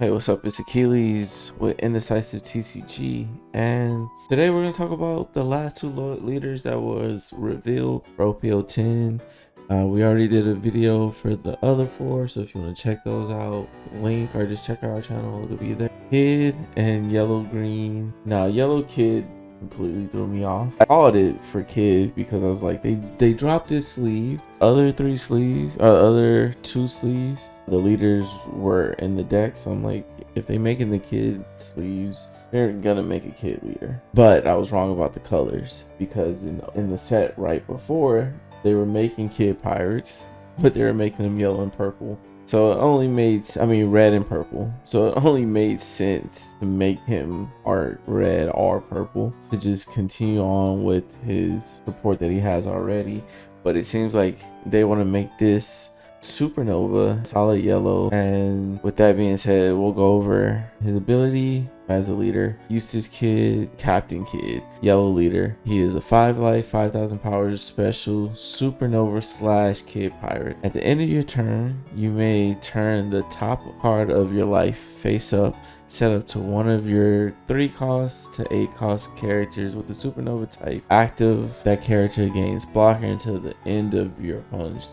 Hey, what's up? It's Achilles with Indecisive TCG, and today we're going to talk about the last two leaders that was revealed for OP10. We already did a video for the other four, so if you want to check those out, link or just check out our channel, it'll be there. Kid and Yellow Green. Now, Yellow Kid completely threw me off. I called it for Kid because I was like, they dropped this sleeve. Other two sleeves, the leaders were in the deck, so I'm like, if they making the Kid sleeves, they're gonna make a Kid leader. But I was wrong about the colors, because in the set right before, they were making Kid pirates, but they were making them yellow and purple. So it only made, red and purple. So it only made sense to make him art red or purple to just continue on with his support that he has already. But it seems like they want to make this supernova solid yellow. And with that being said, we'll go over his ability as a leader. Eustace Kid, Captain Kid, yellow leader. He is a 5 life, 5,000 powers special supernova / kid pirate. At the end of your turn, you may turn the top card of your life face up, set up to one of your 3 cost to 8 cost characters with the supernova type. Active, that character gains blocker until the end of your opponent's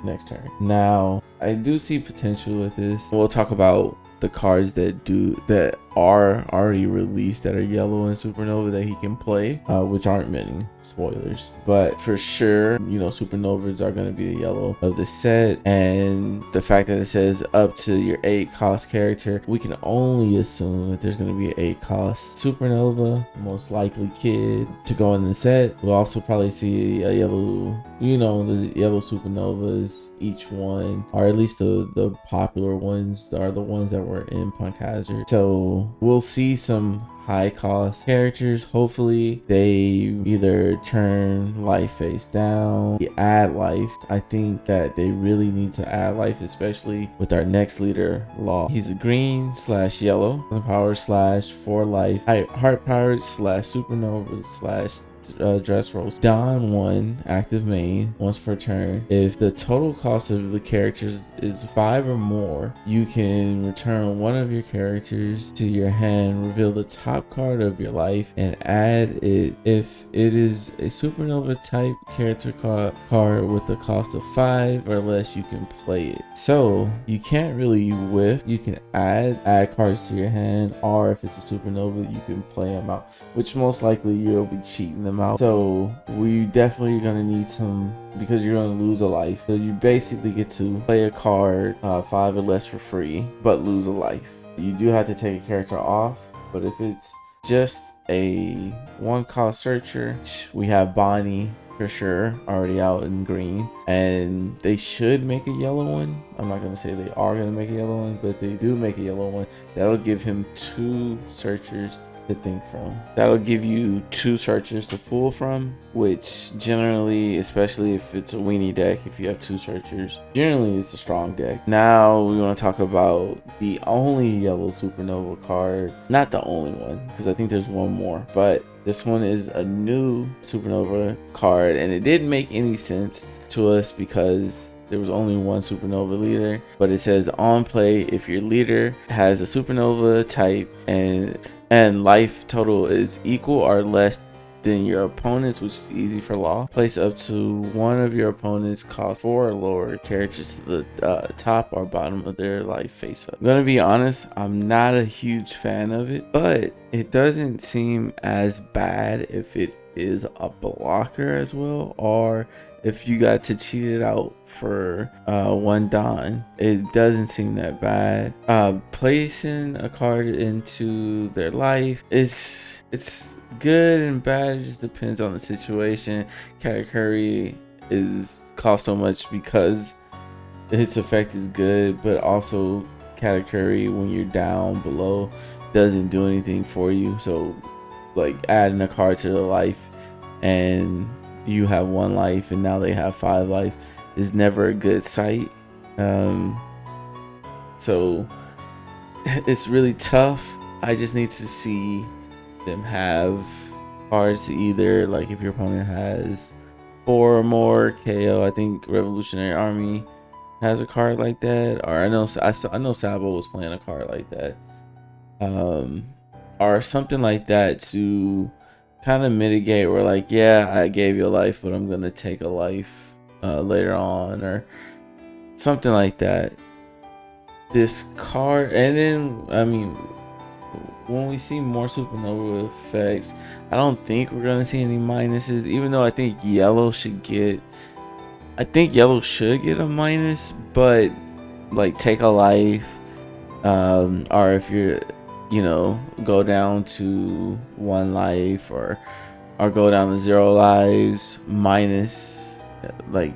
next turn. Now, I do see potential with this. We'll talk about the cards that are already released that are yellow and supernova that he can play, which aren't many, spoilers, but for sure, supernovas are going to be the yellow of the set. And the fact that it says up to your 8 cost character, we can only assume that there's going to be an 8 cost supernova, most likely Kid, to go in the set. We'll also probably see a yellow, the yellow supernovas, each one, or at least the popular ones are the ones that were in Punk Hazard. So we'll see some high cost characters. Hopefully they either turn life face down, add life. I think that they really need to add life, especially with our next leader, Law. He's a green / yellow, power / 4 life, heart pirate / supernova / dress rolls. Don 1 active main once per turn. If the total cost of the characters is 5 or more, you can return one of your characters to your hand, reveal the top card of your life, and add it. If it is a supernova type character card with the cost of 5 or less, you can play it. So you can't really whiff. You can add cards to your hand, or if it's a supernova, you can play them out, which most likely you'll be cheating them out. So we definitely gonna need some, because you're gonna lose a life. So you basically get to play a card 5 or less for free, but lose a life. You do have to take a character off, but if it's just a 1 cost searcher, we have Bonnie for sure already out in green, and they should make a yellow one. I'm not gonna say they are gonna make a yellow one, but if they do make a yellow one, that'll give him 2 searchers to think from. That'll give you 2 searchers to pull from, which generally, especially if it's a weenie deck, if you have 2 searchers, generally it's a strong deck. Now we want to talk about the only yellow supernova card. Not the only one, because I think there's one more, but this one is a new supernova card, and it didn't make any sense to us because there was only one supernova leader. But it says on play, if your leader has a supernova type and life total is equal or less than your opponent's, which is easy for Law, place up to one of your opponent's cost 4 or lower characters to the top or bottom of their life face up. I'm gonna be honest, I'm not a huge fan of it, but it doesn't seem as bad if it is a blocker as well, or if you got to cheat it out for 1 Don. It doesn't seem that bad. Placing a card into their life is, it's good and bad. It just depends on the situation. Katakuri is cost so much because its effect is good, but also Katakuri, when you're down below, doesn't do anything for you. So like adding a card to the life and you have 1 life and now they have 5 life is never a good sight. So it's really tough. I just need to see them have cards to either, like, if your opponent has 4 or more KO. I think Revolutionary Army has a card like that, or I know Sabo was playing a card like that, um, or something like that to kind of mitigate. Where like, yeah, I gave you a life, but I'm gonna take a life later on, or something like that. This card, and then I mean, when we see more supernova effects, I don't think we're gonna see any minuses. Even though I think yellow should get, a minus, but like take a life, or if you're, go down to one life, or go down to 0 lives, minus like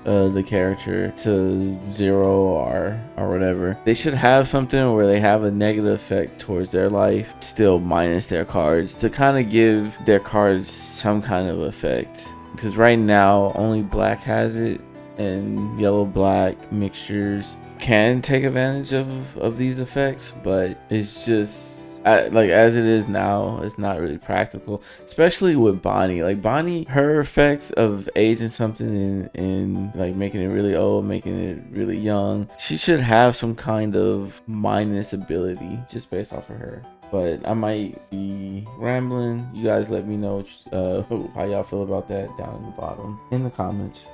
the character to 0, or whatever. They should have something where they have a negative effect towards their life, still minus their cards, to kind of give their cards some kind of effect. Because right now only black has it, and yellow black mixtures can take advantage of these effects, but it's just like as it is now, it's not really practical, especially with Bonnie. Like Bonnie, her effect of aging something and like making it really old, making it really young, she should have some kind of minus ability just based off of her. But I might be rambling. You guys let me know how y'all feel about that down in the bottom in the comments.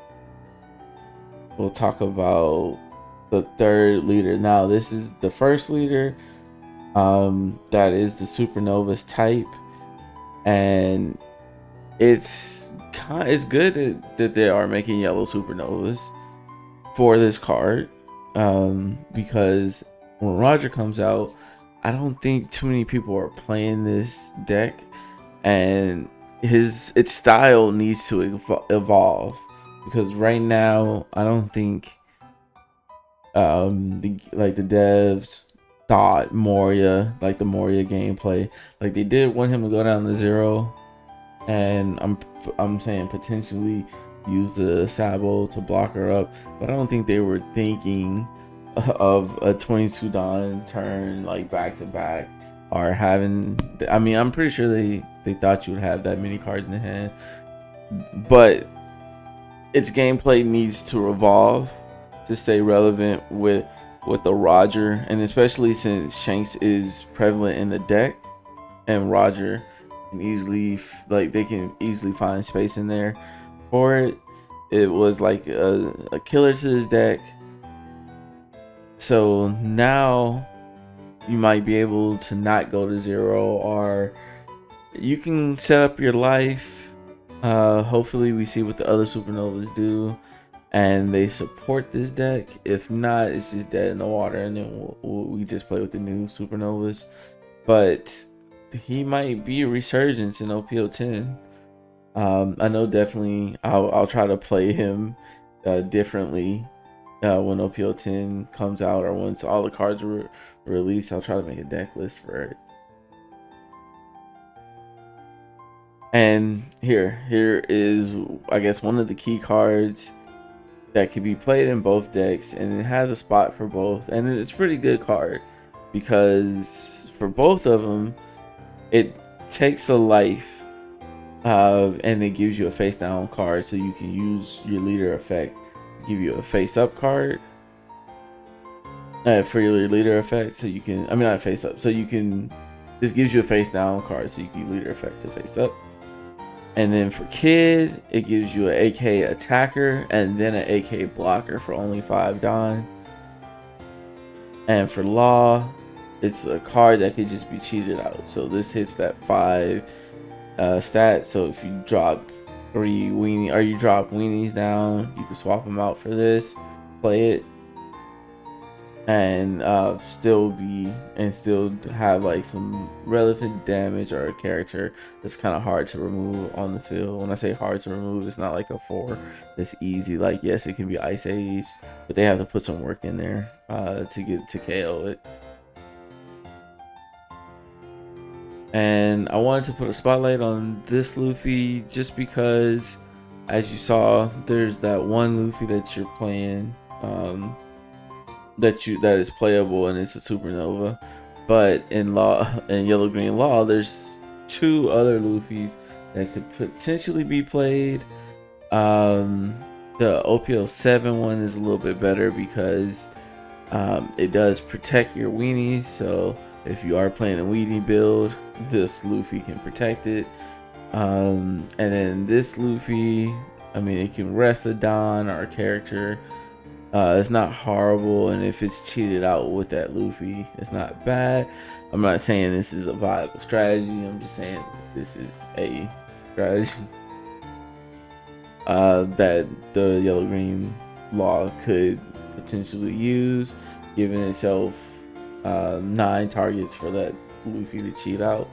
We'll talk about the third leader. Now this is the first leader, that is the supernovas type, and it's good that they are making yellow supernovas for this card, because when Roger comes out, I don't think too many people are playing this deck, and its style needs to evolve, because right now I don't think the devs thought Moria, like the Moria gameplay, like they did want him to go down to 0, and I'm saying potentially use the Sabo to block her up, but I don't think they were thinking of a 22 Dawn turn like back to back, or having, I mean, I'm pretty sure they thought you would have that many cards in the hand, but its gameplay needs to evolve to stay relevant with the Roger, and especially since Shanks is prevalent in the deck, and Roger can easily, like, they can easily find space in there for it. It was like a killer to this deck. So now you might be able to not go to 0, or you can set up your life. Hopefully we see what the other supernovas do and they support this deck. If not, it's just dead in the water, and then we just play with the new supernovas. But he might be a resurgence in OP10. I know definitely I'll try to play him differently when OP10 comes out, or once all the cards are released. I'll try to make a deck list for it. And here is, I guess, one of the key cards that can be played in both decks, and it has a spot for both, and it's a pretty good card, because for both of them it takes a life, and it gives you a face down card, so you can use your leader effect to give you a face up card for your leader effect, so you can, I mean, not face up, so you can, this gives you a face down card, so you can leader effect to face up. And then for Kid, it gives you an AK attacker and then an AK blocker for only 5 Dawn. And for Law, it's a card that could just be cheated out. So this hits that 5 stat. So if you drop 3 weenie, or you drop weenies down, you can swap them out for this, play it, and still have like some relevant damage, or a character that's kind of hard to remove on the field. When I say hard to remove, it's not like a 4 that's easy. Like, yes, it can be Ice Age, but they have to put some work in there to get to KO it. And I wanted to put a spotlight on this Luffy just because, as you saw, there's that one Luffy that you're playing, that is playable, and it's a supernova. But in yellow green Law, there's 2 other Luffys that could potentially be played. The OP07 one is a little bit better because it does protect your weenie. So if you are playing a weenie build, this Luffy can protect it. And then this Luffy, I mean, it can rest a Don, our character. It's not horrible, and if it's cheated out with that Luffy, it's not bad. I'm not saying this is a viable strategy. I'm just saying this is a strategy that the yellow green law could potentially use, giving itself 9 targets for that Luffy to cheat out.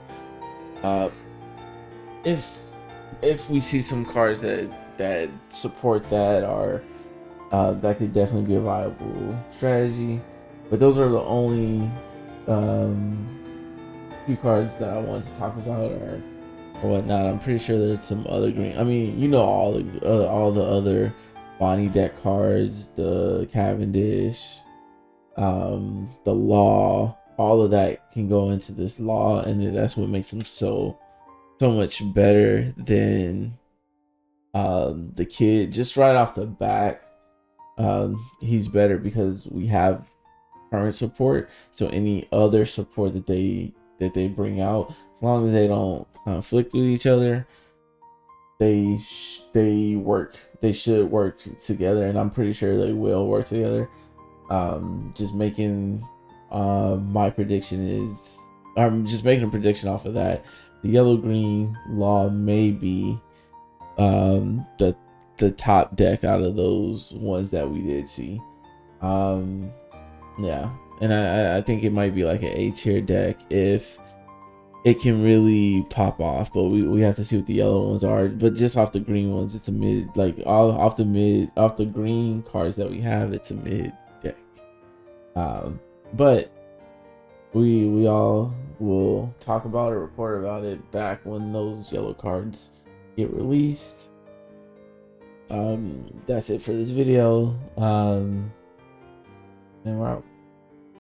If we see some cards that support that, or that could definitely be a viable strategy. But those are the only few cards that I wanted to talk about or whatnot. I'm pretty sure there's some other green. I mean, you know, all the other Bonnie deck cards, the Cavendish, the Law, all of that can go into this Law, and that's what makes them so much better than the kid. Just right off the bat, he's better because we have current support. So any other support that they bring out, as long as they don't conflict with each other, they should work together, and I'm pretty sure they will work together. Just making my prediction is, I'm just making a prediction off of that. The yellow green law may be the top deck out of those ones that we did see. Yeah, and I think it might be like an A tier deck if it can really pop off, but we have to see what the yellow ones are. But just off the green ones, it's a mid. Like all off the green cards that we have, it's a mid deck. But we all will talk about it, report about it back when those yellow cards get released. That's it for this video. And we're out.